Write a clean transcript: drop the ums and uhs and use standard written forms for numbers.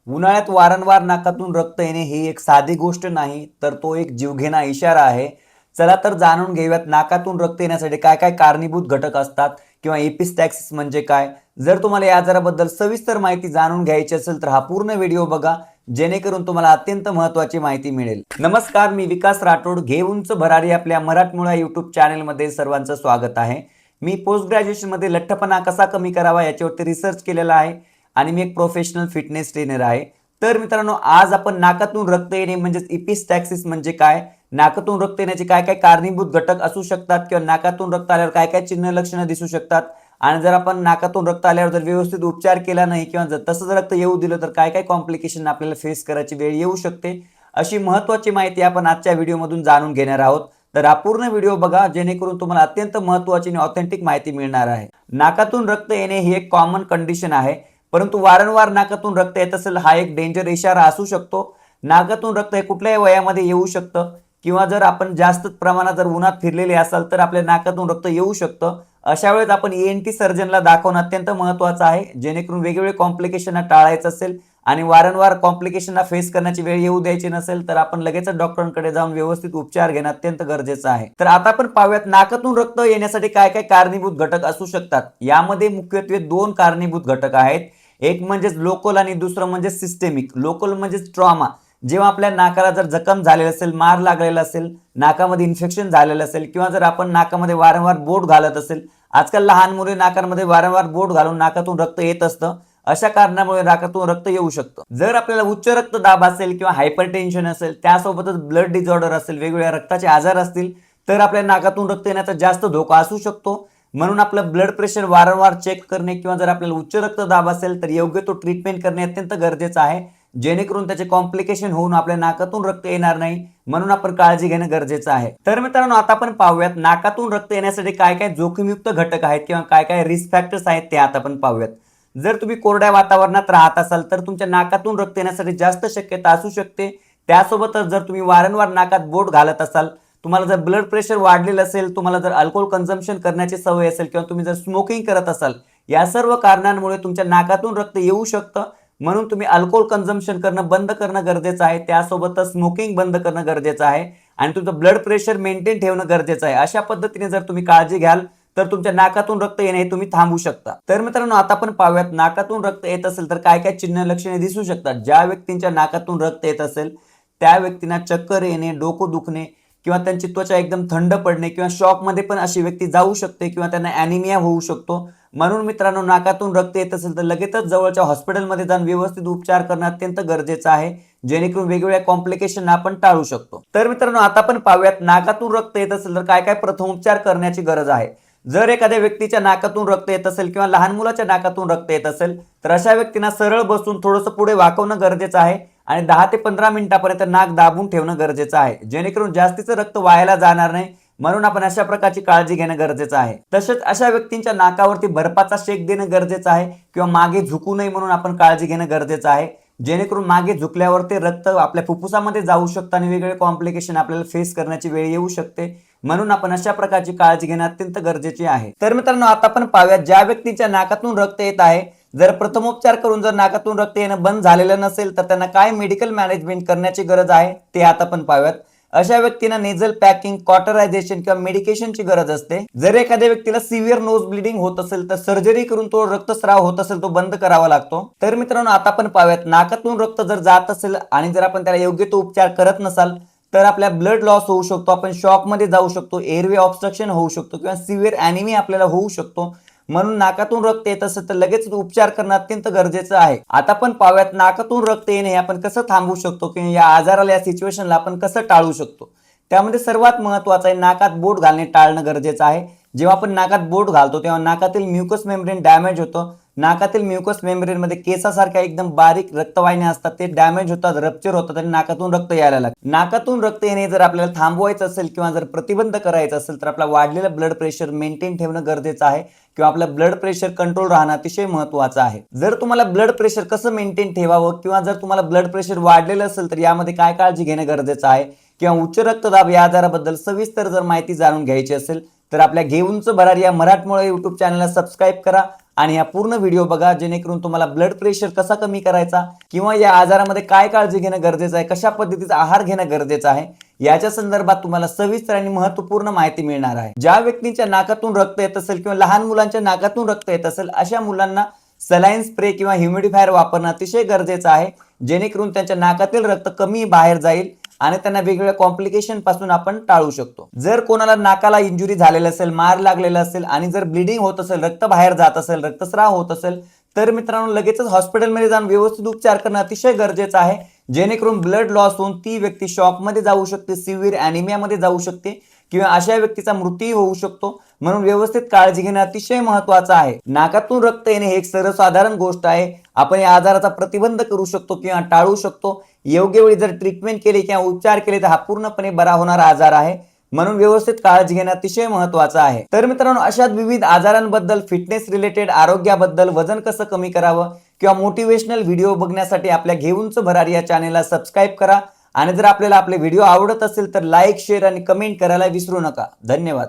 उन्हाळ्यात वारंवार नाकातून रक्त येणे ही एक साधी गोष्ट नाही, तर तो एक जीवघेणा इशारा आहे. चला तर जाणून घेऊयात नाकातून रक्त येण्यासाठी काय काय कारणीभूत घटक असतात किंवा एपिस्टॅक्सिस म्हणजे काय. जर तुम्हाला या आजाराबद्दल सविस्तर माहिती जाणून घ्यायची असेल तर हा पूर्ण व्हिडिओ बघा, जेणेकरून तुम्हाला अत्यंत महत्त्वाची माहिती मिळेल. नमस्कार, मी विकास राठोड. घे उंच भरारी आपल्या मराठमोळा यूट्यूब चॅनलमध्ये सर्वांचं स्वागत आहे. मी पोस्ट ग्रॅज्युएशनमध्ये लठ्ठपणा कसा कमी करावा याच्यावरती रिसर्च केलेला आहे आणि मी एक प्रोफेशनल फिटनेस ट्रेनर आहे. तर मित्रांनो, आज आपण नाकातून रक्त येणे म्हणजेच एपिस्टॅक्सिस म्हणजे काय, नाकातून रक्त येण्याचे काय काय कारणीभूत घटक असू शकतात किंवा नाकातून रक्त आल्यावर काय काय चिन्ह लक्षणं दिसू शकतात आणि जर आपण नाकातून रक्त आल्यावर जर व्यवस्थित उपचार केला नाही किंवा जर तसंच रक्त येऊ दिलं तर काय काय कॉम्प्लिकेशन आपल्याला फेस करायची वेळ येऊ शकते, अशी महत्त्वाची माहिती आपण आजच्या व्हिडिओमधून जाणून घेणार आहोत. तर हा पूर्ण व्हिडिओ बघा, जेणेकरून तुम्हाला अत्यंत महत्त्वाची आणि ऑथेंटिक माहिती मिळणार आहे. नाकातून रक्त येणे ही एक कॉमन कंडिशन आहे, परंतु वारंवार नाकातून रक्त येत असेल हा एक डेंजर इशारा असू शकतो. नाकातून रक्त हे कुठल्याही वयामध्ये येऊ शकतं किंवा जर आपण जास्त प्रमाणात जर उन्हात फिरलेले असाल तर आपल्या नाकातून रक्त येऊ शकतं. अशा वेळेस आपण ENT सर्जनला दाखवणं अत्यंत महत्त्वाचं आहे, जेणेकरून वेगवेगळे कॉम्प्लिकेशनला टाळायचं असेल आणि वारंवार कॉम्प्लिकेशनला फेस करण्याची वेळ येऊ द्यायची नसेल तर आपण लगेचच डॉक्टरांकडे जाऊन व्यवस्थित उपचार घेणं अत्यंत गरजेचं आहे. तर आता आपण पाहूयात नाकातून रक्त येण्यासाठी काय काय कारणीभूत घटक असू शकतात. यामध्ये मुख्यत्वे दोन कारणीभूत घटक आहेत. एक म्हणजे लोकल आणि दुसरं म्हणजे सिस्टेमिक. लोकल म्हणजे ट्रॉमा. जेव्हा आपल्या नाकाला जर जखम झालेली असेल, मार लागलेला असेल, नाकामध्ये इन्फेक्शन झालेलं असेल किंवा जर आपण नाकामध्ये वारंवार बोट घालत असेल, आजकाल लहान मुले नाकांमध्ये वारंवार बोट घालून नाकातून रक्त येत असतं. अशा कारणामुळे नाकातून रक्त येऊ शकतं. जर आपल्याला उच्च रक्तदाब असेल किंवा हायपरटेन्शन असेल, त्यासोबतच ब्लड डिसऑर्डर असेल, वेगवेगळ्या रक्ताचे आजार असतील, तर आपल्या नाकातून रक्त येण्याचा जास्त धोका असू शकतो. म्हणून आपलं ब्लड प्रेशर वारंवार चेक करणे किंवा जर आपल्याला उच्च रक्तदाब असेल तर योग्य तो ट्रीटमेंट करणे अत्यंत गरजेचं आहे, जेणेकरून त्याचे कॉम्प्लिकेशन होऊन आपल्या नाकातून रक्त येणार नाही. म्हणून आपण काळजी घेणं गरजेचं आहे. तर मित्रांनो, आता आपण पाहूयात नाकातून रक्त येण्यासाठी काय काय जोखीमयुक्त घटक आहेत किंवा काय काय रिस्क फॅक्टर्स आहेत ते आता आपण पाहूयात. जर तुम्ही कोरड्या वातावरणात राहत असाल तर तुमच्या नाकातून रक्त येण्यासाठी जास्त शक्यता असू शकते. त्यासोबतच जर तुम्ही वारंवार नाकात बोट घालत असाल, तुम्हाला जर ब्लड प्रेशर वाढलेलं असेल, तुम्हाला जर अल्कोहोल कन्झम्पशन करण्याची सवय असेल किंवा तुम्ही जर स्मोकिंग करत असाल, या सर्व कारणांमुळे तुमच्या नाकातून रक्त येऊ शकतं. म्हणून तुम्ही अल्कोहोल कन्झम्पशन करणं बंद करणं गरजेचं आहे. त्यासोबतच स्मोकिंग बंद करणं गरजेचं आहे आणि तुमचं ब्लड प्रेशर मेंटेन ठेवणं गरजेचं आहे. अशा पद्धतीने जर तुम्ही काळजी घ्याल तर तुमच्या नाकातून रक्त येणे हे तुम्ही थांबवू शकता. तर मित्रांनो, आता आपण पाहूयात नाकातून रक्त येत असेल तर काय काय चिन्ह लक्षणे दिसू शकतात. ज्या व्यक्तींच्या नाकातून रक्त येत असेल त्या व्यक्तींना चक्कर येणे, डोकं दुखणे किंवा त्यांची त्वचा एकदम थंड पडणे किंवा शॉकमध्ये पण अशी व्यक्ती जाऊ शकते किंवा त्यांना ॲनिमिया होऊ शकतो. म्हणून मित्रांनो, नाकातून रक्त येत असेल तर लगेचच जवळच्या हॉस्पिटलमध्ये जाऊन व्यवस्थित उपचार करणं अत्यंत गरजेचं आहे, जेणेकरून वेगवेगळ्या कॉम्प्लिकेशन आपण टाळू शकतो. तर मित्रांनो, आता आपण पाहूयात नाकातून रक्त येत असेल तर काय काय प्रथमोपचार करण्याची गरज आहे. जर एखाद्या व्यक्तीच्या नाकातून रक्त येत असेल किंवा लहान मुलाच्या नाकातून रक्त येत असेल तर अशा व्यक्तींना सरळ बसून थोडंसं पुढे वाकवणं गरजेचं आहे आणि 10 ते 15 मिनिटापर्यंत नाक दाबून ठेवणं गरजेचं आहे, जेणेकरून जास्तीचं रक्त वायाला जाणार नाही. म्हणून आपण अशा प्रकारची काळजी घेणं गरजेचं आहे. तसेच अशा व्यक्तींच्या नाकावरती बर्फाचा शेक देणं गरजेचं आहे किंवा मागे झुकू नये म्हणून आपण काळजी घेणं गरजेचं आहे, जेणेकरून मागे झुकल्यावर ते रक्त आपल्या फुफ्फुसामध्ये जाऊ शकतं आणि वेगवेगळे कॉम्प्लिकेशन आपल्याला फेस करण्याची वेळ येऊ शकते. म्हणून आपण अशा प्रकारची काळजी घेणं अत्यंत गरजेची आहे. तर मित्रांनो, आता आपण पाहूयात ज्या व्यक्तींच्या नाकातून रक्त येत आहे, जर प्रथमोपचार करून जर नाकातून रक्त येणं बंद झालेलं नसेल तर त्यांना काय मेडिकल मॅनेजमेंट करण्याची गरज आहे ते आता आपण पाहूयात. अशा व्यक्तींना नेझल पॅकिंग, कॉटरायझेशन किंवा मेडिकेशनची गरज असते. जर एखाद्या व्यक्तीला सिव्हिअर नोज ब्लिडिंग होत असेल तर सर्जरी करून तो रक्तस्राव होत असेल तो बंद करावा लागतो. तर मित्रांनो, आता आपण पाहूयात नाकातून रक्त जर जात असेल आणि जर आपण त्याला योग्य तो उपचार करत नसाल तर आपल्या ब्लड लॉस होऊ शकतो, आपण शॉकमध्ये जाऊ शकतो, एअरवे ऑब्स्ट्रक्शन होऊ शकतो किंवा सिव्हिअर ॲनिमिया आपल्याला होऊ शकतो. म्हणून नाकातून रक्त येत असेल तर लगेच उपचार करणं अत्यंत गरजेचं आहे. आता आपण पाहूयात नाकातून रक्त येणे आपण कसं थांबवू शकतो किंवा या आजाराला, या सिच्युएशनला आपण कसं टाळू शकतो. त्यामध्ये सर्वात महत्त्वाचं आहे नाकात बोट घालणे टाळणं गरजेचं आहे. जेव्हा आपण नाकात बोट घालतो तेव्हा नाकातील म्युकस मेम्ब्रेन डॅमेज होतं. नाकातील म्युकस मेम्ब्रेनमध्ये केसासारख्या एकदम बारीक रक्तवाहिन्या असतात, ते डॅमेज होतात, रप्चर होतात आणि नाकातून रक्त यायला लागतं. नाकातून रक्त येणे जर आपल्याला थांबवायचं असेल किंवा जर प्रतिबंध करायचं असेल तर आपला वाढलेलं ब्लड प्रेशर मेंटेन ठेवणं गरजेचं आहे किंवा आपलं ब्लड प्रेशर कंट्रोल राहणं अतिशय महत्त्वाचं आहे. जर तुम्हाला ब्लड प्रेशर कसं मेंटेन ठेवावं किंवा जर तुम्हाला ब्लड प्रेशर वाढलेलं असेल तर यामध्ये काय काळजी घेणं गरजेचं आहे किंवा उच्च रक्तदाब या आजाराबद्दल सविस्तर जर माहिती जाणून घ्यायची असेल तर आपल्या घे उंच भरारी या मराठमोळा यूट्यूब चॅनलला सबस्क्राईब करा आणि हा पूर्ण व्हिडिओ बघा, जेणेकरून तुम्हाला ब्लड प्रेशर कसा कमी करायचा किंवा या आजारामध्ये काय काळजी घेणं गरजेचं आहे, कशा पद्धतीचा आहार घेणं गरजेचं आहे, याच्या संदर्भात तुम्हाला सविस्तर आणि महत्त्वपूर्ण माहिती मिळणार आहे. ज्या व्यक्तींच्या नाकातून रक्त येत असेल किंवा लहान मुलांच्या नाकातून रक्त येत असेल, अशा मुलांना सलाईन स्प्रे किंवा ह्युमिडिफायर वापरणं अतिशय गरजेचं आहे, जेणेकरून त्यांच्या नाकातील रक्त कमी बाहेर जाईल आणि त्यांना वेगवेगळ्या कॉम्प्लिकेशन पासून आपण टाळू शकतो. जर कोणाला नाकाला इंजुरी झालेला असेल, मार लागलेला असेल आणि जर ब्लिडिंग होत असेल, रक्त बाहेर जात असेल, रक्तस्राव होत असेल, तर मित्रांनो लगेचच हॉस्पिटलमध्ये जाऊन व्यवस्थित उपचार करणं अतिशय गरजेचं आहे, जेणेकरून ब्लड लॉस होऊन ती व्यक्ती शॉकमध्ये जाऊ शकते, सिव्हिअर ॲनिमियामध्ये जाऊ शकते किंवा अशा व्यक्तीचा मृत्यू होऊ शकतो. म्हणून व्यवस्थित काळजी घेणं अतिशय महत्त्वाचं आहे. नाकातून रक्त येणे हे एक सर्वसाधारण गोष्ट आहे. आपण या आजाराचा प्रतिबंध करू शकतो किंवा टाळू शकतो. योग्य वेळी जर ट्रीटमेंट केली किंवा उपचार केले तर हा पूर्णपणे बरा होणारा आजार आहे. म्हणून व्यवस्थित काळजी घेणं अतिशय महत्त्वाचं आहे. तर मित्रांनो, अशाच विविध आजारांबद्दल, फिटनेस रिलेटेड आरोग्याबद्दल, वजन कसं कमी करावं किंवा मोटिवेशनल व्हिडिओ बघण्यासाठी आपल्या घेऊनच भरारी या चॅनेलला सबस्क्राईब करा आणि जर आपल्याला आपले व्हिडिओ आवडत असेल तर लाईक, शेअर आणि कमेंट करायला विसरू नका. धन्यवाद.